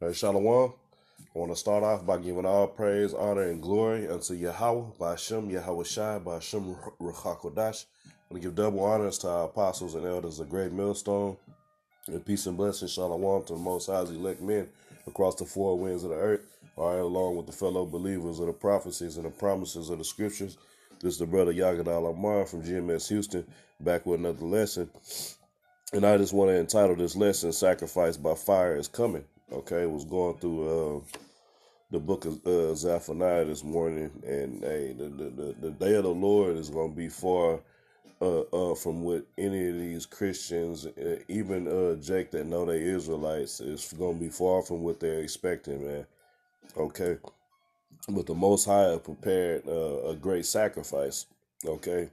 Hey, Shalom. I want to start off by giving all praise, honor, and glory unto Yahweh, by Hashem, Yahweh Shai, by Hashem Ruchakodash. I want to give double honors to our apostles and elders of Great Millstone, and peace and blessings, Shalom, to the Most High's elect men across the four winds of the earth, all right, along with the fellow believers of the prophecies and the promises of the scriptures. This is the brother Yagadal Amar from GMS Houston, back with another lesson. And I just want to entitle this lesson, Sacrifice by Fire is Coming. Okay, was going through the book of Zephaniah this morning, and hey, the day of the Lord is going to be far from what any of these Christians, even Jake that know they Israelites, is going to be far from what they're expecting, man. Okay, but the Most High prepared a great sacrifice. Okay.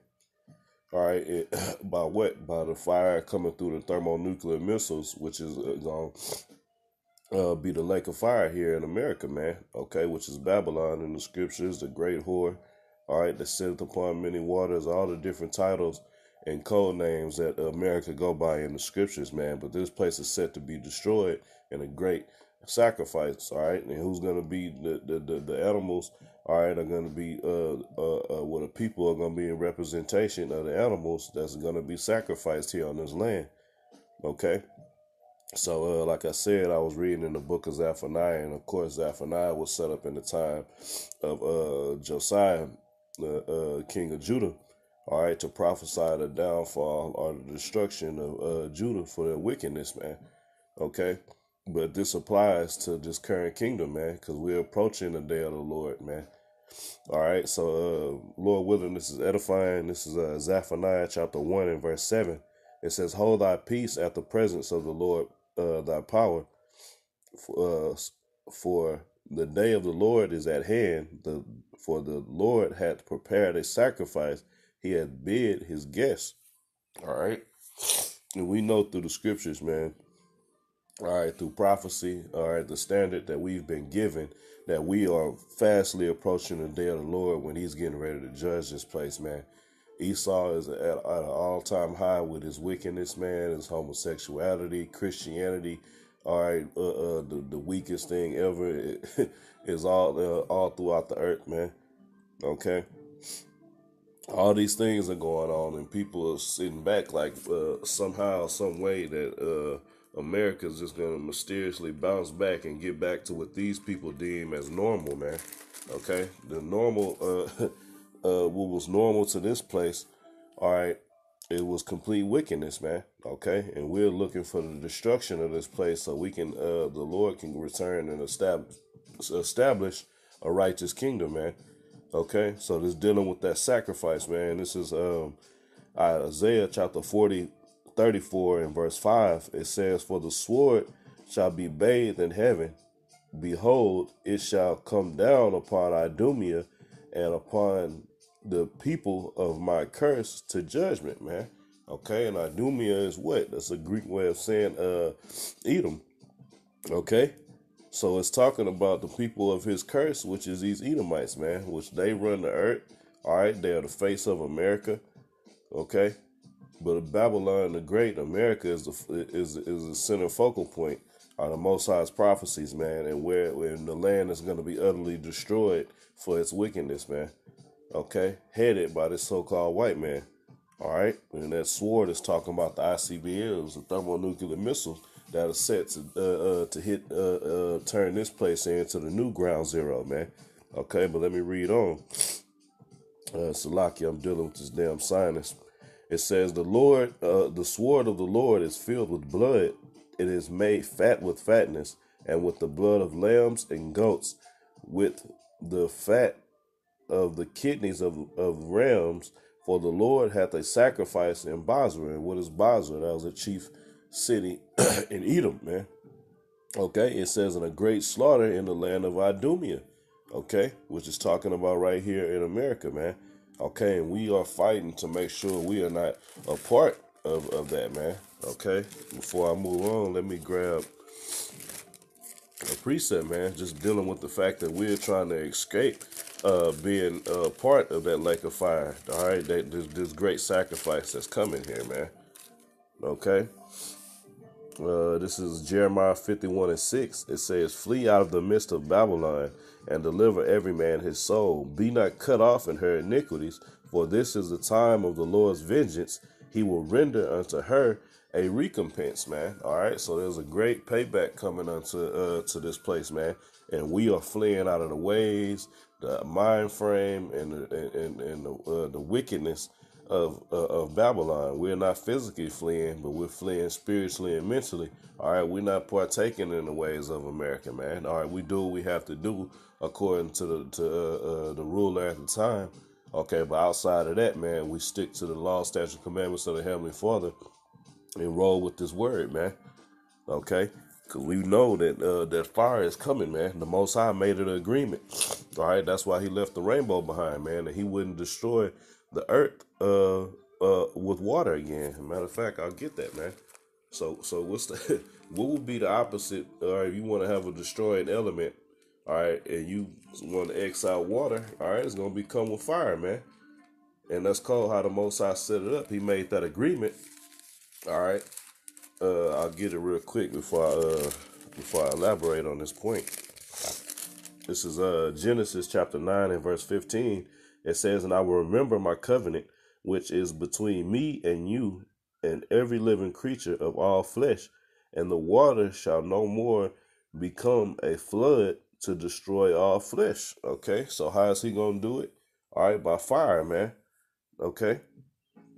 All right, by what? By the fire coming through the thermonuclear missiles, which is going to be the lake of fire here in America, man. Okay, which is Babylon in the scriptures, the great whore. All right, that sitteth upon many waters, all the different titles and code names that America go by in the scriptures, man. But this place is set to be destroyed in a great sacrifice. All right, and who's going to be the animals? All right, are going to be well, the people are going to be in representation of the animals that's going to be sacrificed here on this land. Okay, so like I said, I was reading in the book of Zephaniah, and of course Zephaniah was set up in the time of Josiah, the king of Judah. All right, to prophesy the downfall or the destruction of Judah for their wickedness, man. Okay, but this applies to this current kingdom, man, because we're approaching the day of the Lord, man. All right, so Lord willing, this is edifying. This is Zephaniah chapter 1 and verse 7. It says, "Hold thy peace at the presence of the Lord, thy power, for the day of the Lord is at hand. For the Lord hath prepared a sacrifice; he hath bid his guests." All right, and we know through the scriptures, man. All right, through prophecy, all right, the standard that we've been given, that we are fastly approaching the day of the Lord when he's getting ready to judge this place, man. Esau is at an all-time high with his wickedness, man, his homosexuality, Christianity. All right, the weakest thing ever is all throughout the earth, man. Okay, all these things are going on, and people are sitting back like somehow, some way that America's just gonna mysteriously bounce back and get back to what these people deem as normal, man. Okay, the normal, what was normal to this place, all right, it was complete wickedness, man. Okay, and we're looking for the destruction of this place so we can, the Lord can return and establish a righteous kingdom, man. Okay, so this dealing with that sacrifice, man. This is Isaiah chapter 34 and verse 5. It says, "For the sword shall be bathed in heaven. Behold, it shall come down upon Idumea and upon the people of my curse to judgment," man. Okay, and Idumea is what? That's a Greek way of saying Edom. Okay, so it's talking about the people of his curse, which is these Edomites, man, which they run the earth. All right, they are the face of America. Okay, but Babylon the Great, America is the center focal point of the Most High's prophecies, man, and where the land is going to be utterly destroyed for its wickedness, man. Okay, headed by this so-called white man. All right, and that sword is talking about the ICBMs, the thermonuclear missiles that are set to hit turn this place into the new ground zero, man. Okay, but let me read on. Salaki, I'm dealing with this damn sinus. It says, the sword of the Lord is filled with blood. It is made fat with fatness, and with the blood of lambs and goats, with the fat of the kidneys of rams. For the Lord hath a sacrifice in Basra. And what is Basra? That was a chief city in Edom, man. Okay, it says, in a great slaughter in the land of Idumea. Okay, which is talking about right here in America, man. Okay, and we are fighting to make sure we are not a part of that, man. Okay, before I move on, let me grab a preset, man, just dealing with the fact that we're trying to escape being part of that lake of fire. All right, this great sacrifice that's coming here, man. Okay, This is Jeremiah 51:6. It says, "Flee out of the midst of Babylon, and deliver every man his soul. Be not cut off in her iniquities, for this is the time of the Lord's vengeance. He will render unto her a recompense," man. All right, so there's a great payback coming unto to this place, man. And we are fleeing out of the ways, the mind frame, and the wickedness of Babylon. We're not physically fleeing, but we're fleeing spiritually and mentally. All right, we're not partaking in the ways of America, man. All right, we do what we have to do according to the ruler at the time. Okay, but outside of that, man, we stick to the law, statute, commandments of the Heavenly Father and roll with this word, man. Okay, because we know that that fire is coming, man. The Most High made an agreement. All right, that's why He left the rainbow behind, man, and He wouldn't destroy the earth with water again. Matter of fact, I'll get that, man. So what's the what would be the opposite? All right, if you want to have a destroying element, all right, and you want to X out water, all right, it's gonna become with fire, man. And that's called how the Most High set it up. He made that agreement. All right. I'll get it real quick before I elaborate on this point. This is Genesis chapter 9 and verse 15. It says, "And I will remember my covenant, which is between me and you and every living creature of all flesh, and the water shall no more become a flood to destroy all flesh." Okay, so how is He gonna do it? All right, by fire, man. Okay,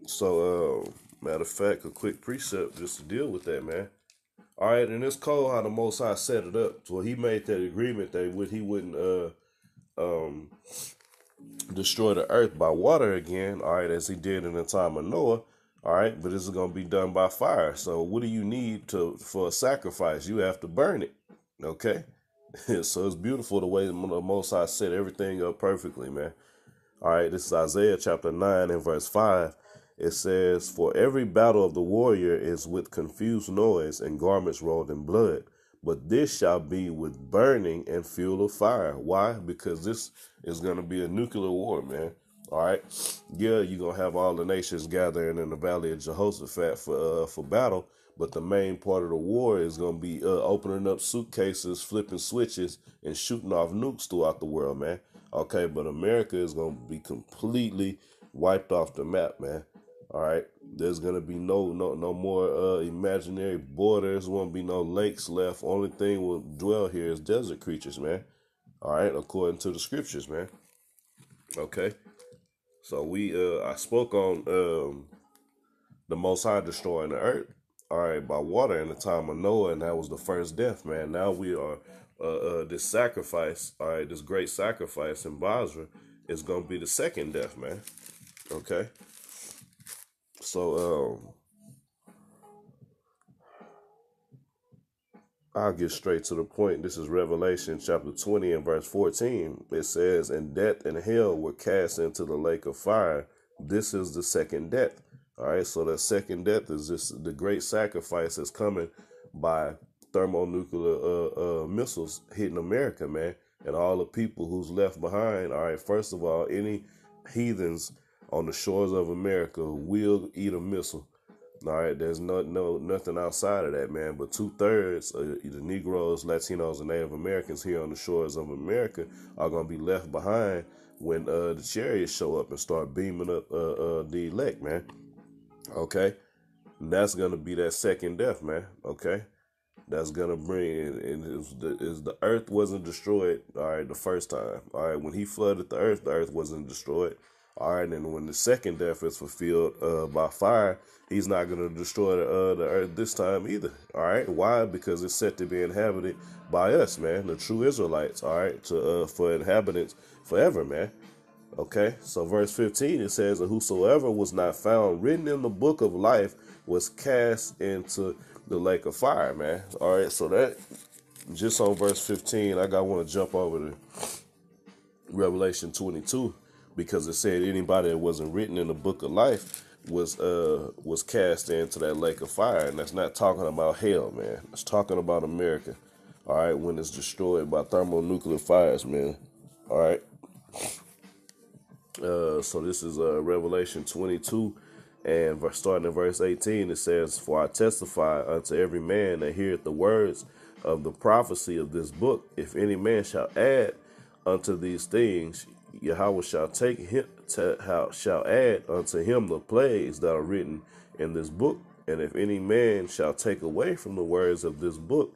so matter of fact, a quick precept just to deal with that, man. All right, and it's cold how the Most High set it up. So He made that agreement that He wouldn't um, destroy the earth by water again. All right, as He did in the time of Noah. All right, but this is gonna be done by fire. So what do you need for a sacrifice? You have to burn it. Okay, so it's beautiful the way the Most High set everything up perfectly, man. All right, this is Isaiah chapter 9 and verse 5. It says, "For every battle of the warrior is with confused noise and garments rolled in blood. But this shall be with burning and fuel of fire." Why? Because this is going to be a nuclear war, man. All right. Yeah, you're going to have all the nations gathering in the valley of Jehoshaphat for battle. But the main part of the war is going to be opening up suitcases, flipping switches, and shooting off nukes throughout the world, man. Okay, but America is going to be completely wiped off the map, man. All right, there's gonna be no more imaginary borders. Won't be no lakes left. Only thing will dwell here is desert creatures, man. All right, according to the scriptures, man. Okay, so I spoke on the Most High destroying the earth. All right, by water in the time of Noah, and that was the first death, man. Now we are this sacrifice. All right, this great sacrifice in Basra is gonna be the second death, man. Okay. So I'll get straight to the point. This is Revelation chapter 20 and verse 14. It says, "And death and hell were cast into the lake of fire. This is the second death." All right, so the second death is just the great sacrifice that's coming by thermonuclear missiles hitting America, man, and all the people who's left behind. All right, first of all, any heathens on the shores of America will eat a missile. All right, there's nothing outside of that, man. But 2/3 of the Negroes, Latinos, and Native Americans here on the shores of America are gonna be left behind when the chariots show up and start beaming up the elect, man. Okay, and that's gonna be that second death, man. Okay, that's gonna bring and is the earth wasn't destroyed. All right, the first time. All right, when He flooded the earth wasn't destroyed. All right, and when the second death is fulfilled by fire, He's not going to destroy the earth this time either. All right, why? Because it's set to be inhabited by us, man, the true Israelites. All right, to for inhabitants forever, man. Okay, so verse 15 it says, "And whosoever was not found written in the book of life was cast into the lake of fire," man. All right, so that just on verse 15, want to jump over to Revelation 22. Because it said anybody that wasn't written in the book of life was cast into that lake of fire, and that's not talking about hell, man. It's talking about America. All right, when it's destroyed by thermonuclear fires, man. All right. So this is Revelation 22 And starting in verse 18, it says, "For I testify unto every man that heareth the words of the prophecy of this book, if any man shall add unto these things, Yahweh shall take him shall add unto him the plagues that are written in this book. And if any man shall take away from the words of this book,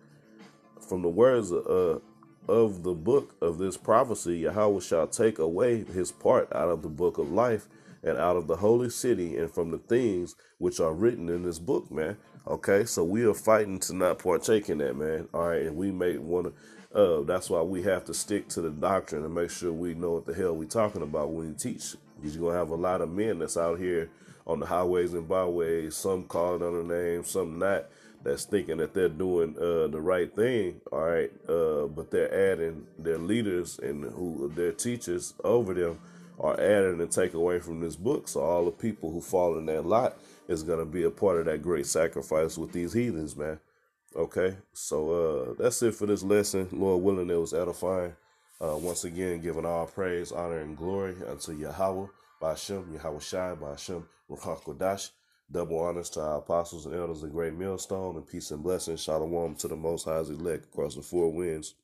from the words of the book of this prophecy, Yahweh shall take away his part out of the book of life and out of the holy city and from the things which are written in this book," man. Okay, so we are fighting to not partake in that, man. All right, and we may want to, that's why we have to stick to the doctrine and make sure we know what the hell we talking about when we teach. Because you're going to have a lot of men that's out here on the highways and byways, some calling other names, some not, that's thinking that they're doing the right thing, all right, but they're adding their leaders and who their teachers over them are adding and take away from this book. So all the people who fall in that lot is going to be a part of that great sacrifice with these heathens, man. Okay, so that's it for this lesson. Lord willing, it was edifying. Once again, giving all praise, honor, and glory unto Yahweh, Ba'ashem, Yahweh Shai, Ba'ashem, Ruach Kodash. Double honors to our apostles and elders of Great Millstone, and peace and blessings. Shalom to the Most High's elect across the four winds.